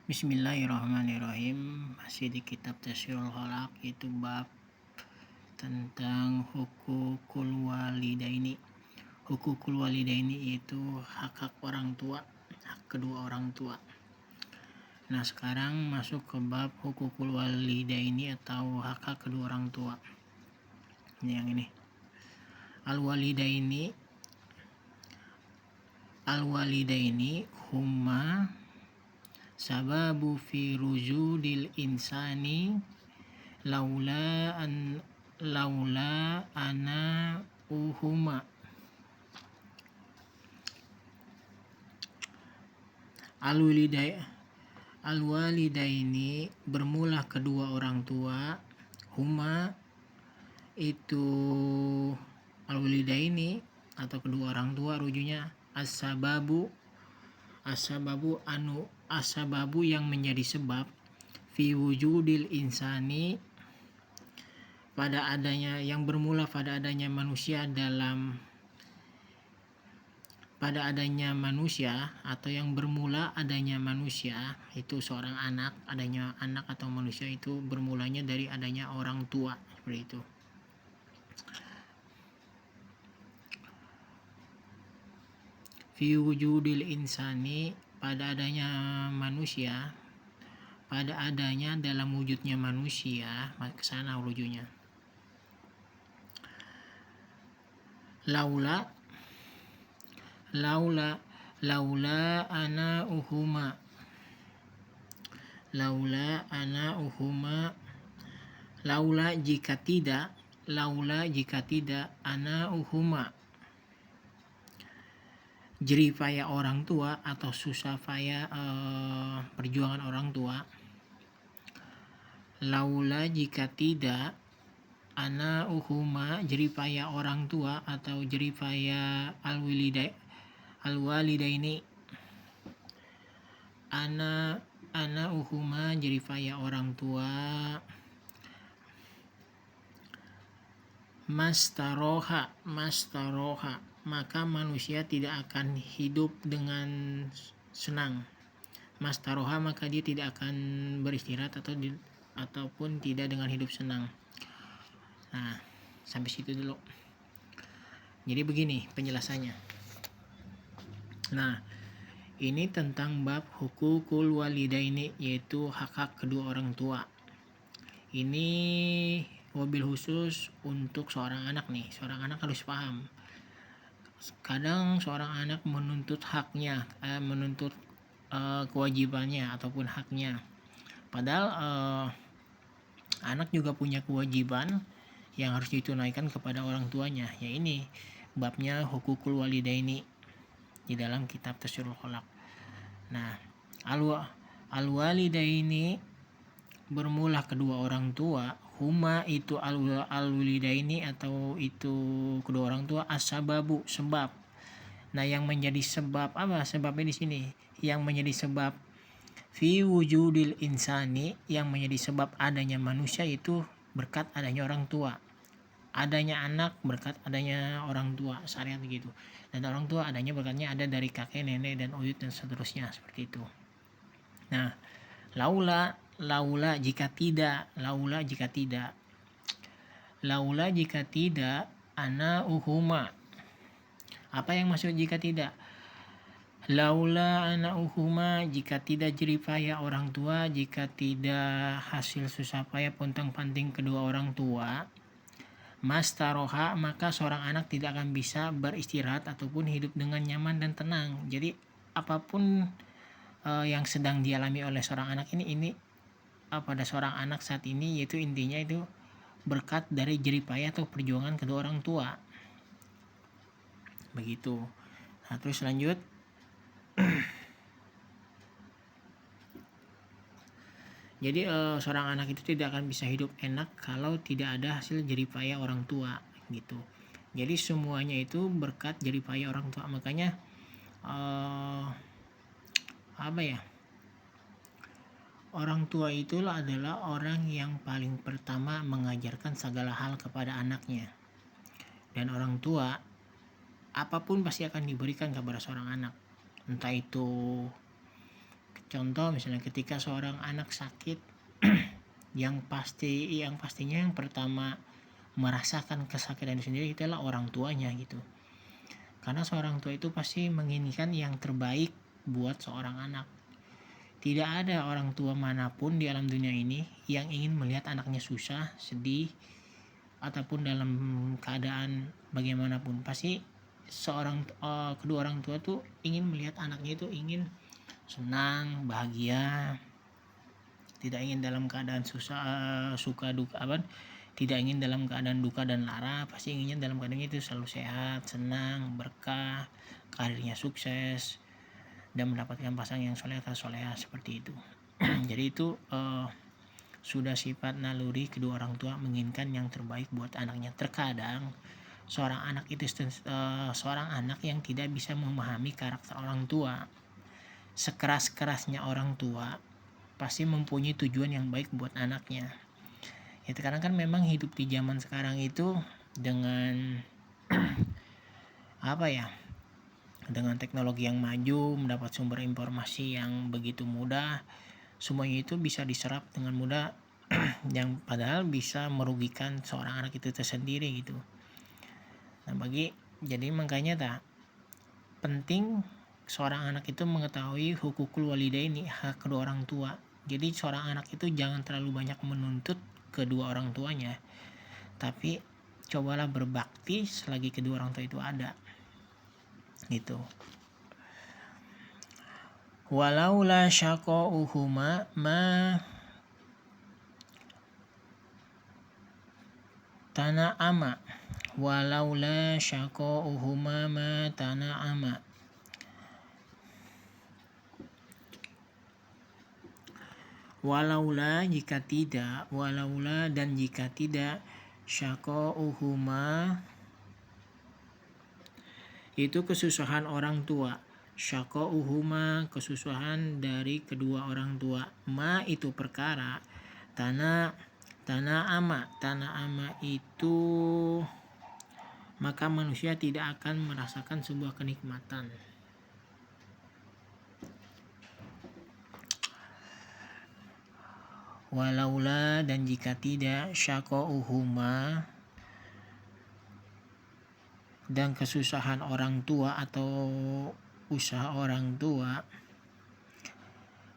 Bismillahirrahmanirrahim. Masih di kitab Tasyirul Khalaq, itu bab tentang hukukul walidaini. Hukukul walidaini itu hak-hak orang tua, hak kedua orang tua. Nah, sekarang masuk ke bab hukukul walidaini atau hak-hak kedua orang tua. Ini yang ini. Al-walidaini huma sababu fi rujudil insani laula ana uhuma. Al-walidaini bermula kedua orang tua. Huma itu al-walidaini atau kedua orang tua, rujuknya as-sababu yang menjadi sebab fi wujudil insani pada adanya, yang bermula pada adanya manusia, atau yang bermula adanya manusia itu seorang anak. Adanya anak atau manusia itu bermulanya dari adanya orang tua, seperti itu. Fi wujudil insani pada adanya manusia, pada adanya dalam wujudnya manusia, ke sana rujuknya. Laula ana uhuma. Laula jika tidak ana uhuma, jerih payah orang tua atau susah payah perjuangan orang tua. Laula jika tidak ana uhuma, jerih payah orang tua atau jerih payah al-walidaini. Ana uhuma, jerih payah orang tua. Mastaroha, maka manusia tidak akan hidup dengan senang. Mastaroha, maka dia tidak akan beristirahat ataupun tidak dengan hidup senang. Nah, sampai situ dulu. Jadi begini penjelasannya. Nah, ini tentang bab hukukul walidaini, yaitu hak-hak kedua orang tua. Ini wabil khusus untuk seorang anak nih. Seorang anak harus paham. Kadang seorang anak menuntut haknya, menuntut kewajibannya ataupun haknya. Padahal anak juga punya kewajiban yang harus ditunaikan kepada orang tuanya. Ya, ini babnya hukukul walidaini di dalam kitab Tasyirul Khalaq. Nah, al-walidaini bermula kedua orang tua. Huma itu al-walidaini atau itu kedua orang tua, as-sababu sebab. Nah, yang menjadi sebab apa? Sebabnya di sini yang menjadi sebab fi wujudil insani, yang menjadi sebab adanya manusia itu berkat adanya orang tua. Adanya anak berkat adanya orang tua, syariat begitu. Dan orang tua adanya berkatnya ada dari kakek, nenek, dan uyut dan seterusnya, seperti itu. Nah, laula jika tidak ana uhuma. Apa yang maksud jika tidak? Laula ana uhuma, jika tidak jerih payah orang tua, jika tidak hasil susah payah pontang-panting kedua orang tua, mastaroha, maka seorang anak tidak akan bisa beristirahat ataupun hidup dengan nyaman dan tenang. Jadi apapun yang sedang dialami oleh seorang anak ini pada seorang anak saat ini, yaitu intinya itu berkat dari jerih payah atau perjuangan kedua orang tua, begitu. Nah, terus lanjut. Jadi seorang anak itu tidak akan bisa hidup enak kalau tidak ada hasil jerih payah orang tua, gitu. Jadi semuanya itu berkat jerih payah orang tua. Makanya orang tua itulah adalah orang yang paling pertama mengajarkan segala hal kepada anaknya. Dan orang tua apapun pasti akan diberikan kepada seorang anak, entah itu Contoh misalnya ketika seorang anak sakit, yang pastinya yang pertama merasakan kesakitan itu sendiri itulah orang tuanya gitu. Karena seorang tua itu pasti menginginkan yang terbaik buat seorang anak. Tidak ada orang tua manapun di alam dunia ini yang ingin melihat anaknya susah, sedih, ataupun dalam keadaan bagaimanapun. Pasti kedua orang tua tuh ingin melihat anaknya itu ingin senang, bahagia, tidak ingin dalam keadaan suka duka tidak ingin dalam keadaan duka dan lara, pasti inginnya dalam keadaan itu selalu sehat, senang, berkah, karirnya sukses, dan mendapatkan pasangan yang soleh atau soleha seperti itu. Jadi itu sudah sifat naluri kedua orang tua menginginkan yang terbaik buat anaknya. Terkadang seorang anak yang tidak bisa memahami karakter orang tua, sekeras-kerasnya orang tua pasti mempunyai tujuan yang baik buat anaknya. Ya karena kan memang hidup di zaman sekarang itu dengan dengan teknologi yang maju, mendapat sumber informasi yang begitu mudah, semuanya itu bisa diserap dengan mudah yang padahal bisa merugikan seorang anak itu tersendiri gitu. Nah jadi makanya penting seorang anak itu mengetahui hukukul walidaini, hak kedua orang tua. Jadi seorang anak itu jangan terlalu banyak menuntut kedua orang tuanya, tapi cobalah berbakti selagi kedua orang tua itu ada gitu. Walaula syaqauhuma ma tana'ama walaula syaqauhuma ma tana'ama. Walaula dan jika tidak syaqauhuma itu kesusahan orang tua. Syaqauhuma kesusahan dari kedua orang tua. Ma itu perkara. Tanah ama itu maka manusia tidak akan merasakan sebuah kenikmatan. Walaula dan jika tidak syaqauhuma dan kesusahan orang tua atau usaha orang tua,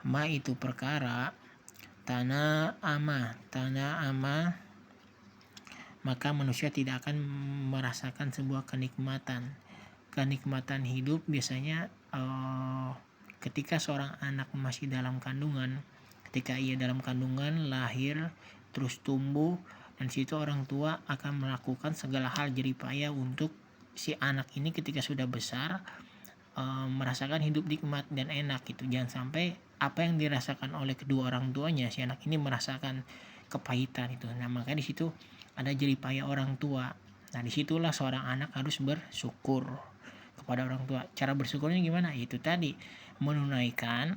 ma itu perkara, tanah ama maka manusia tidak akan merasakan sebuah kenikmatan hidup. Biasanya ketika seorang anak masih dalam kandungan, ketika ia dalam kandungan lahir terus tumbuh, dan situ orang tua akan melakukan segala hal jeripaya untuk si anak ini ketika sudah besar merasakan hidup nikmat dan enak gitu. Jangan sampai apa yang dirasakan oleh kedua orang tuanya si anak ini merasakan kepahitan itu. Nah makanya di situ ada jeripaya orang tua. Nah disitulah seorang anak harus bersyukur kepada orang tua. Cara bersyukurnya gimana? Itu tadi, menunaikan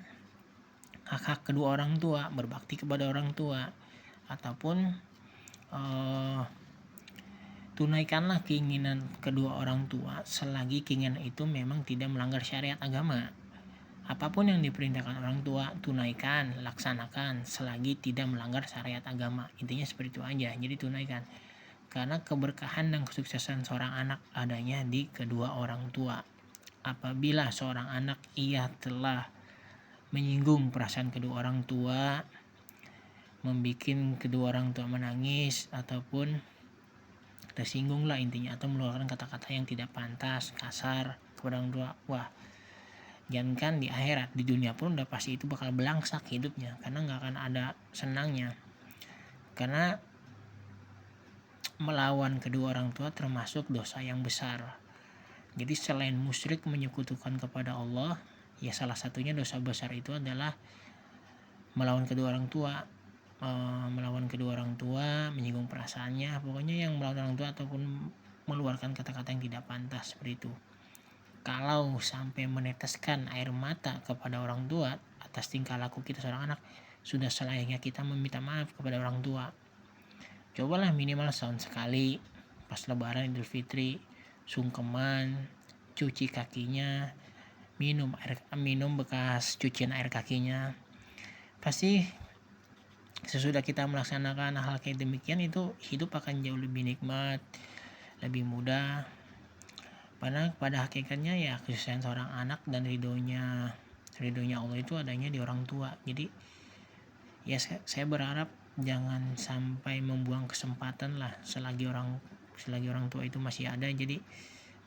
hak-hak kedua orang tua, berbakti kepada orang tua, ataupun tunaikanlah keinginan kedua orang tua selagi keinginan itu memang tidak melanggar syariat agama. Apapun yang diperintahkan orang tua, tunaikan, laksanakan selagi tidak melanggar syariat agama. Intinya seperti itu aja. Jadi tunaikan. Karena keberkahan dan kesuksesan seorang anak adanya di kedua orang tua. Apabila seorang anak ia telah menyinggung perasaan kedua orang tua, membikin kedua orang tua menangis ataupun tersinggung lah intinya, atau mengeluarkan kata-kata yang tidak pantas, kasar kepada orang tua, wah jangankan di akhirat, di dunia pun udah pasti itu bakal belangsak hidupnya, karena nggak akan ada senangnya. Karena melawan kedua orang tua termasuk dosa yang besar. Jadi selain musyrik menyekutukan kepada Allah, ya salah satunya dosa besar itu adalah melawan kedua orang tua. Menyinggung perasaannya, pokoknya yang melawan orang tua ataupun mengeluarkan kata-kata yang tidak pantas seperti itu. Kalau sampai meneteskan air mata kepada orang tua atas tingkah laku kita seorang anak, sudah selayaknya kita meminta maaf kepada orang tua. Cobalah minimal setahun sekali pas lebaran Idul Fitri, sungkeman, cuci kakinya, minum bekas cucian air kakinya. Pasti sesudah kita melaksanakan hal kayak demikian, itu hidup akan jauh lebih nikmat, lebih mudah. Padahal pada hakikatnya ya kesusahan seorang anak dan ridhonya Allah itu adanya di orang tua. Jadi ya saya berharap jangan sampai membuang kesempatan lah selagi orang tua itu masih ada. Jadi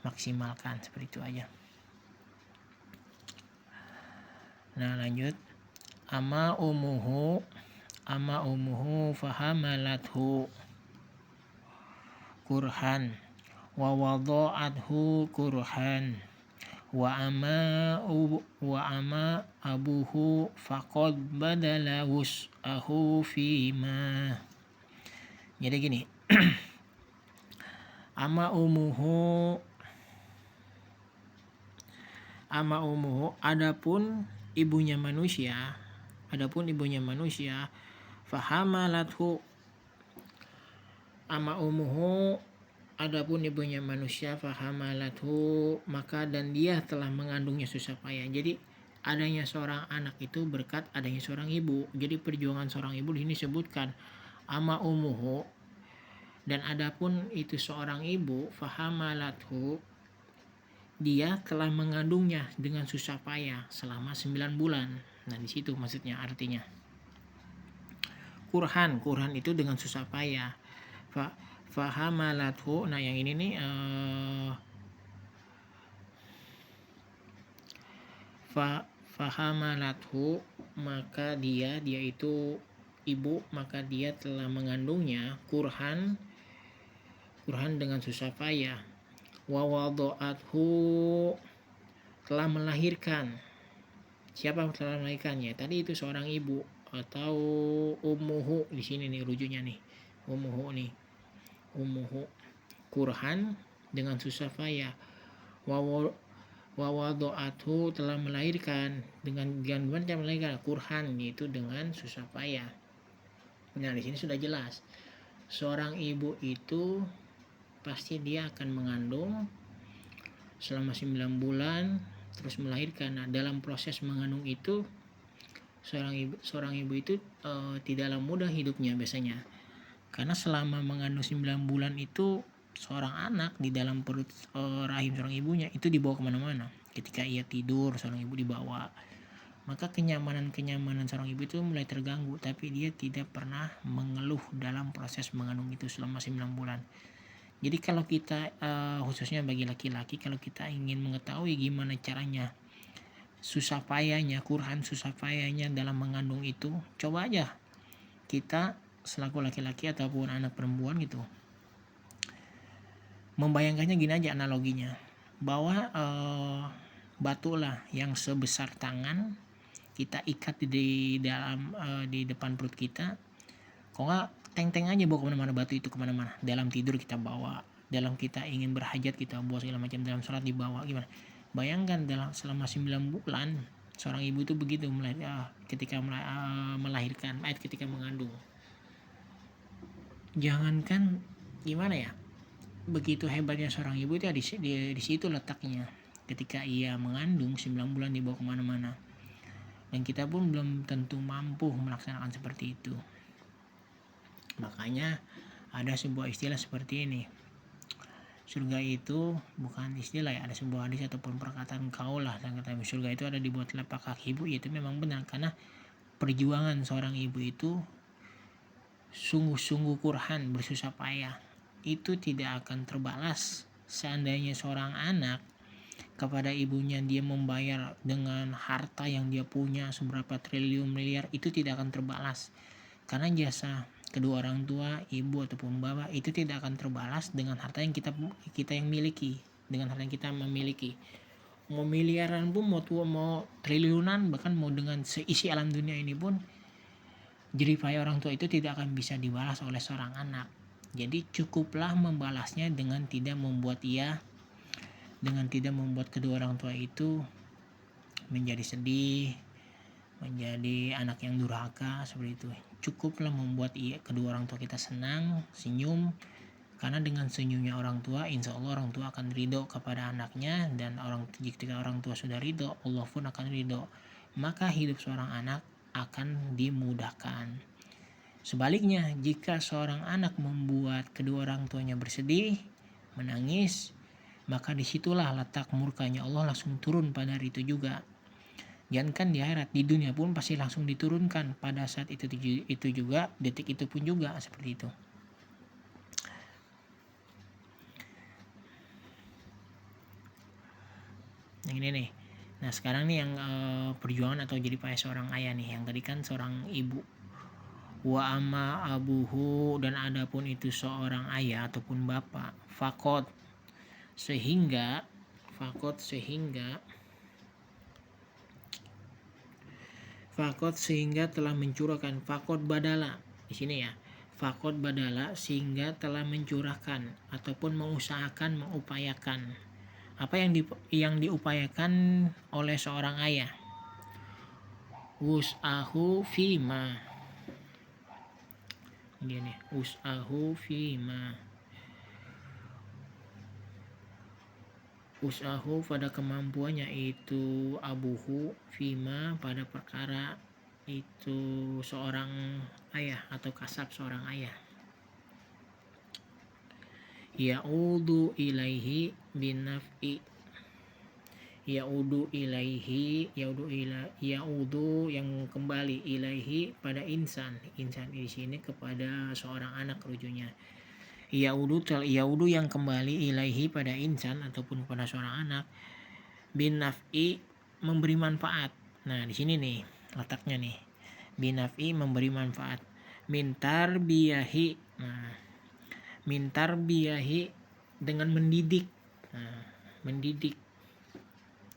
maksimalkan, seperti itu aja. Nah lanjut, ama umuhu fahamalathu kurhan wa wada'athu kurhan wa ama abuhu faqad badala wus'ahu fima. Jadi gini, ama umuhu adapun ibunya manusia fahamalathu maka dan dia telah mengandungnya susah payah. Jadi adanya seorang anak itu berkat adanya seorang ibu. Jadi perjuangan seorang ibu di sini disebutkan ama umuhu, dan adapun itu seorang ibu fahamalathu, dia telah mengandungnya dengan susah payah selama 9 bulan. Nah di situ maksudnya, artinya kurhan itu dengan susah payah. Fahamalathu, nah yang ini nih fahamalathu, maka dia itu ibu, maka dia telah mengandungnya kurhan dengan susah payah. Wa wada'athu, telah melahirkan. Siapa yang telah melahirkannya? Tadi itu seorang ibu atau ummuhu, di sini nih rujuknya nih, ummuhu kurhan dengan susah payah. Wa wada'athu, telah melahirkan dengan gangguan yang melahirkan, kurhan itu dengan susah payah. Nah di sini sudah jelas, seorang ibu itu pasti dia akan mengandung selama 9 bulan terus melahirkan. Nah dalam proses mengandung itu seorang ibu itu tidaklah mudah hidupnya biasanya, karena selama mengandung 9 bulan itu seorang anak di dalam perut rahim seorang ibunya itu dibawa kemana-mana. Ketika ia tidur, seorang ibu dibawa, maka kenyamanan seorang ibu itu mulai terganggu, tapi dia tidak pernah mengeluh dalam proses mengandung itu selama 9 bulan. Jadi kalau kita khususnya bagi laki-laki, kalau kita ingin mengetahui gimana caranya susah payahnya dalam mengandung itu, coba aja kita selaku laki-laki ataupun anak perempuan gitu, membayangkannya gini aja analoginya, bahwa batu lah yang sebesar tangan kita ikat di depan perut kita. Kok nggak teng-teng aja bawa kemana-mana batu itu, kemana-mana. Dalam tidur kita bawa, dalam kita ingin berhajat kita bawa segala macam, dalam sholat dibawa. Gimana? Bayangkan selama 9 bulan seorang ibu itu begitu ketika melahirkan, ketika mengandung. Jangankan gimana ya, begitu hebatnya seorang ibu itu di situ letaknya. Ketika ia mengandung 9 bulan dibawa kemana-mana, dan kita pun belum tentu mampu melaksanakan seperti itu. Makanya ada sebuah istilah seperti ini, surga itu bukan istilah ya, ada sebuah hadis ataupun perkataan kaul lah yang kata surga itu ada di bawah telapak kaki ibu. Itu memang benar, karena perjuangan seorang ibu itu sungguh-sungguh kurhan, bersusah payah, itu tidak akan terbalas. Seandainya seorang anak kepada ibunya dia membayar dengan harta yang dia punya seberapa triliun miliar, itu tidak akan terbalas, karena jasa kedua orang tua, ibu ataupun bapak, itu tidak akan terbalas dengan harta yang kita yang miliki, dengan harta yang kita memiliki. Mau miliaran pun, mau triliunan, bahkan mau dengan seisi alam dunia ini pun, jerih payah orang tua itu tidak akan bisa dibalas oleh seorang anak. Jadi cukuplah membalasnya dengan tidak membuat kedua orang tua itu menjadi sedih, menjadi anak yang durhaka seperti itu. Cukuplah membuat kedua orang tua kita senang, senyum, Karena dengan senyumnya orang tua, insya Allah orang tua akan ridho kepada anaknya, dan jika orang tua sudah ridho, Allah pun akan ridho. Maka hidup seorang anak akan dimudahkan. Sebaliknya, jika seorang anak membuat kedua orang tuanya bersedih, menangis, maka disitulah letak murkanya Allah langsung turun pada hari itu juga. Jangankan di akhirat, di dunia pun pasti langsung diturunkan pada saat itu juga, detik itu pun juga seperti itu. Yang ini nih. Nah sekarang nih yang perjuangan atau jadi payah seorang ayah nih. Yang tadi kan seorang ibu. Wa amma abuhu, dan adapun itu seorang ayah ataupun bapak. Fakot sehingga telah mencurahkan. Fakot badala di sini ya. Fakot badala sehingga telah mencurahkan ataupun mengupayakan. Apa yang diupayakan oleh seorang ayah? Wus'ahu fima. Gini, wus'ahu fima. Wus'ahu pada kemampuannya, itu abuhu fima pada perkara itu seorang ayah atau kasab seorang ayah. Ya'udu ilaihi binaf'i. Ya'udu yang kembali, ilaihi pada insan di sini kepada seorang anak rujunya. Ya'udu yang kembali, ilaihi pada insan ataupun pada seorang anak, binaf'i memberi manfaat. Nah di sini nih letaknya nih, binaf'i memberi manfaat. Mintar biyahi. Mintar biyahi dengan mendidik. Mendidik.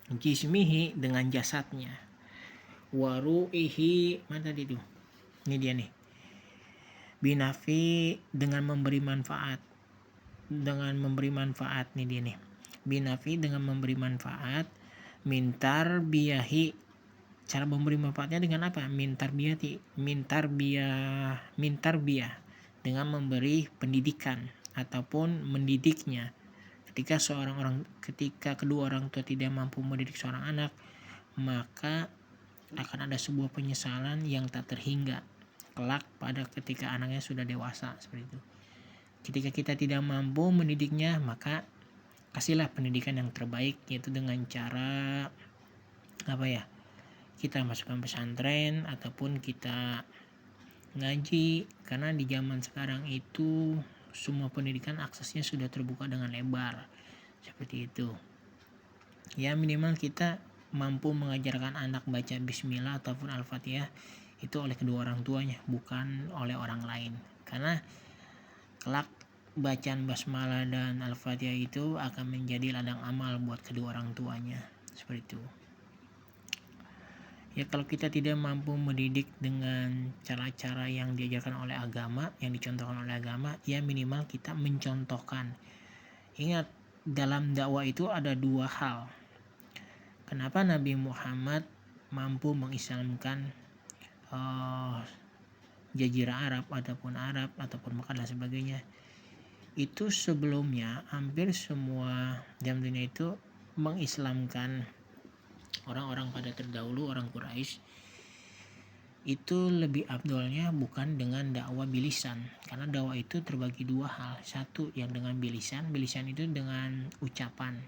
Jismihi dengan jasadnya. Waru'ihi, mana tadi tuh? Ini dia nih. Binafi dengan memberi manfaat. Nih dia nih. Binafi dengan memberi manfaat. Mintar biyahi. Cara memberi manfaatnya dengan apa? Mintar biyah dengan memberi pendidikan ataupun mendidiknya. Ketika kedua orang tua tidak mampu mendidik seorang anak, maka akan ada sebuah penyesalan yang tak terhingga kelak pada ketika anaknya sudah dewasa, seperti itu. Ketika kita tidak mampu mendidiknya, maka kasihlah pendidikan yang terbaik, yaitu dengan cara kita masukkan pesantren ataupun kita ngaji. Karena di zaman sekarang itu semua pendidikan aksesnya sudah terbuka dengan lebar, seperti itu ya. Minimal kita mampu mengajarkan anak baca bismillah ataupun al-fatihah itu oleh kedua orang tuanya, bukan oleh orang lain. Karena kelak bacaan basmalah dan al-fatihah itu akan menjadi ladang amal buat kedua orang tuanya, seperti itu ya. Kalau kita tidak mampu mendidik dengan cara-cara yang diajarkan oleh agama, yang dicontohkan oleh agama, ya minimal kita mencontohkan. Ingat, dalam dakwah itu ada dua hal. Kenapa Nabi Muhammad mampu mengislamkan Jazirah Arab ataupun Mekah dan sebagainya? Itu sebelumnya hampir semua jam dunia itu mengislamkan orang-orang pada terdahulu, orang Quraisy. Itu lebih afdolnya bukan dengan dakwah bilisan, karena dakwah itu terbagi dua hal. Satu yang dengan bilisan itu dengan ucapan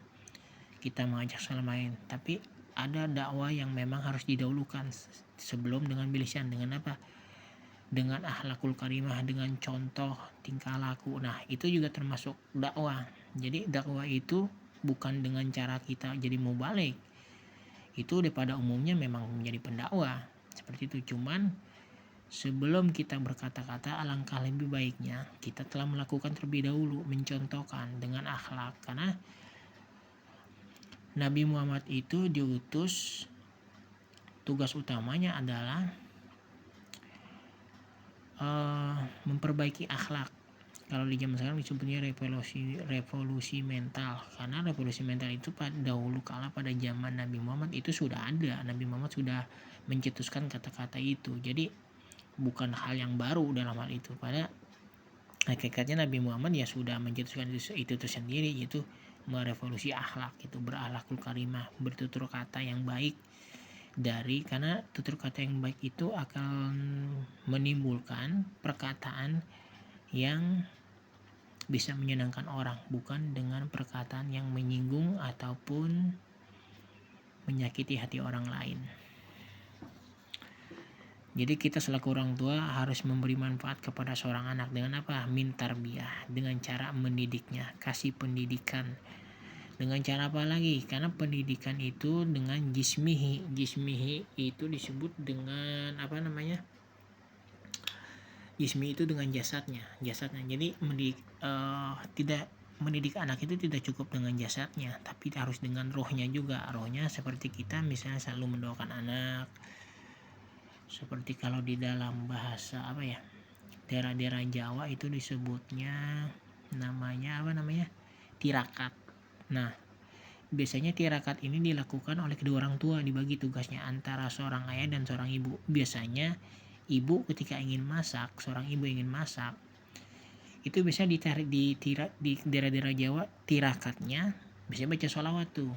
kita mengajak salam lain, tapi ada dakwah yang memang harus didahulukan sebelum dengan bilisan. Dengan apa? Dengan akhlakul karimah, dengan contoh tingkah laku. Nah itu juga termasuk dakwah. Jadi dakwah itu bukan dengan cara kita jadi mubalik, itu pada umumnya memang menjadi pendakwah seperti itu. Cuman sebelum kita berkata-kata, alangkah lebih baiknya kita telah melakukan terlebih dahulu, mencontohkan dengan akhlak. Karena Nabi Muhammad itu diutus, tugas utamanya adalah memperbaiki akhlak. Kalau di zaman sekarang disebutnya revolusi mental. Karena revolusi mental itu pada dahulu kala pada zaman Nabi Muhammad itu sudah ada. Nabi Muhammad sudah mencetuskan kata-kata itu. Jadi bukan hal yang baru dalam hal itu. Pada hakikatnya Nabi Muhammad ya sudah mencetuskan itu tersendiri, yaitu merevolusi akhlak, itu berakhlakul karimah, bertutur kata yang baik, karena tutur kata yang baik itu akan menimbulkan perkataan yang bisa menyenangkan orang, bukan dengan perkataan yang menyinggung ataupun menyakiti hati orang lain. Jadi kita selaku orang tua harus memberi manfaat kepada seorang anak dengan apa? Min tarbiyah, dengan cara mendidiknya, kasih pendidikan. Dengan cara apa lagi? Karena pendidikan itu dengan jismihi. Jismihi itu disebut dengan apa namanya? Jismi itu dengan jasadnya. Jadi mendidik anak itu tidak cukup dengan jasadnya, tapi harus dengan rohnya juga. Rohnya seperti kita misalnya selalu mendoakan anak. Seperti kalau di dalam bahasa apa ya, daerah-daerah Jawa itu disebutnya namanya tirakat. Nah, biasanya tirakat ini dilakukan oleh kedua orang tua, dibagi tugasnya antara seorang ayah dan seorang ibu. Biasanya ibu ketika ingin masak, seorang ibu ingin masak, itu biasanya di daerah-daerah Jawa, tirakatnya biasanya baca sholawat tuh.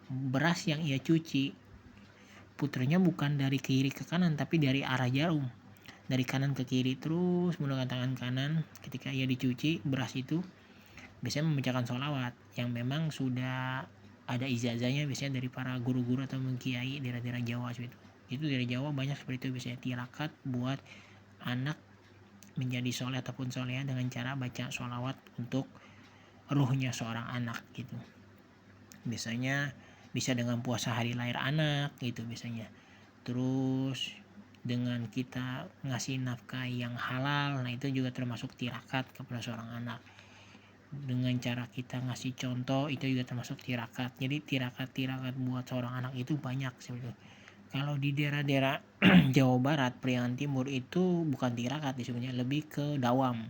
Beras yang ia cuci puternya bukan dari kiri ke kanan, tapi dari arah jarum, dari kanan ke kiri terus menggunakan tangan kanan. Ketika ia dicuci, beras itu biasanya membacakan sholawat yang memang sudah ada ijazahnya, biasanya dari para guru-guru atau kiai daerah-daerah Jawa seperti itu. Dari Jawa banyak seperti itu, biasanya tirakat buat anak menjadi soleh ataupun soleha dengan cara baca sholawat untuk ruhnya seorang anak gitu. Biasanya bisa dengan puasa hari lahir anak gitu biasanya. Terus dengan kita ngasih nafkah yang halal, nah itu juga termasuk tirakat kepada seorang anak. Dengan cara kita ngasih contoh itu juga termasuk tirakat. Jadi tirakat buat seorang anak itu banyak sebenarnya. Kalau di daerah-daerah Jawa Barat, Priangan Timur itu bukan tirakat sebenarnya, lebih ke dawam.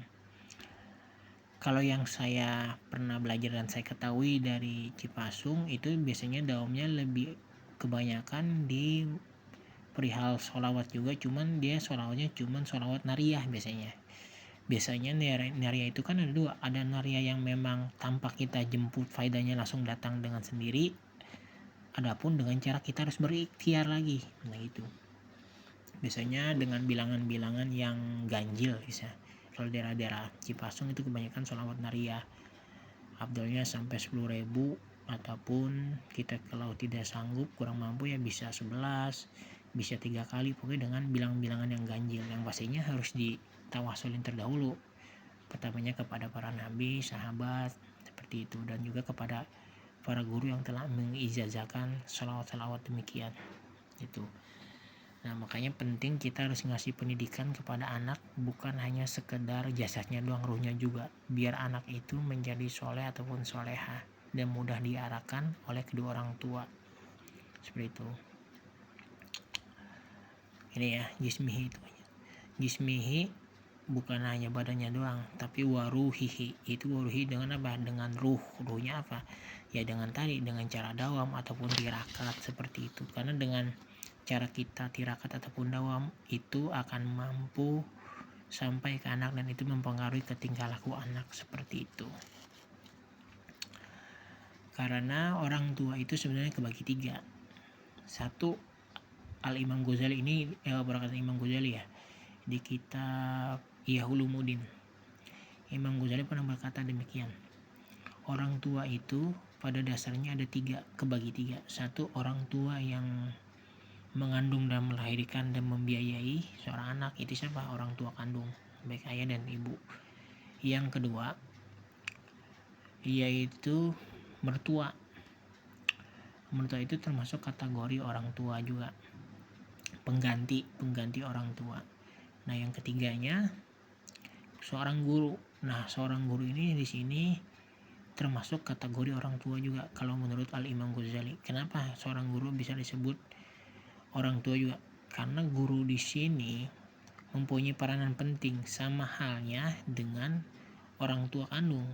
Kalau yang saya pernah belajar dan saya ketahui dari Cipasung itu biasanya dawamnya lebih kebanyakan di perihal sholawat juga, cuman dia sholawatnya cuman sholawat nariyah biasanya. Biasanya nariyah itu kan ada dua, ada nariyah yang memang tanpa kita jemput faedahnya langsung datang dengan sendiri, adapun dengan cara kita harus berikhtiar lagi. Nah itu biasanya dengan bilangan-bilangan yang ganjil bisa. Kalau daerah-daerah Cipasung itu kebanyakan sholawat nariyah, abdolnya sampai 10.000, ataupun kita kalau tidak sanggup kurang mampu ya bisa 11, bisa 3 kali, pokoknya dengan bilangan-bilangan yang ganjil, yang pastinya harus ditawasulin terdahulu, pertamanya kepada para nabi, sahabat seperti itu, dan juga kepada para guru yang telah mengijazahkan sholawat-sholawat demikian itu. Nah makanya penting kita harus ngasih pendidikan kepada anak, bukan hanya sekedar jasadnya doang, ruhnya juga, biar anak itu menjadi soleh ataupun soleha dan mudah diarahkan oleh kedua orang tua seperti itu. Ini ya jismihi itu. Jismihi bukan hanya badannya doang, tapi waruhihi. Itu waruhi dengan apa? Dengan ruhnya apa? Ya dengan dengan cara dawam ataupun tirakat seperti itu. Karena dengan cara kita tirakat ataupun dawam itu akan mampu sampai ke anak dan itu mempengaruhi ke tingkah laku anak seperti itu. Karena orang tua itu sebenarnya kebagi 3. Satu, Al-Imam Ghazali ini berkata Imam Ghazali ya di kitab Ihya Ulumuddin. Imam Ghazali pernah berkata demikian, orang tua itu pada dasarnya ada 3, kebagi 3. Satu, orang tua yang mengandung dan melahirkan dan membiayai seorang anak, itu siapa? Orang tua kandung, baik ayah dan ibu. Yang kedua yaitu mertua. Mertua itu termasuk kategori orang tua juga, pengganti orang tua. Nah yang ketiganya seorang guru. Nah seorang guru ini di sini termasuk kategori orang tua juga kalau menurut Al-Imam Ghazali. Kenapa seorang guru bisa disebut orang tua juga? Karena guru di sini mempunyai peranan penting sama halnya dengan orang tua kandung.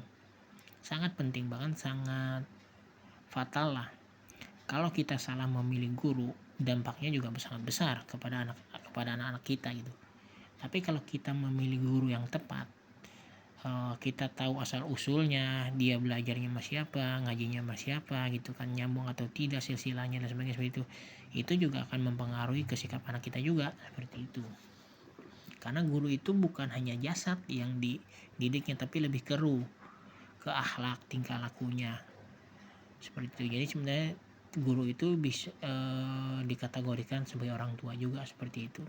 Sangat penting, bahkan sangat fatal lah. Kalau kita salah memilih guru, dampaknya juga sangat besar kepada anak-anak kita gitu. Tapi kalau kita memilih guru yang tepat, kita tahu asal usulnya, dia belajarnya sama siapa, ngajinya sama siapa gitu kan, nyambung atau tidak silsilahnya dan sebagainya seperti itu juga akan mempengaruhi ke sikap anak kita juga seperti itu. Karena guru itu bukan hanya jasad yang dididiknya, tapi lebih ke akhlak, tingkah lakunya seperti itu. Jadi sebenarnya guru itu bisa dikategorikan sebagai orang tua juga seperti itu.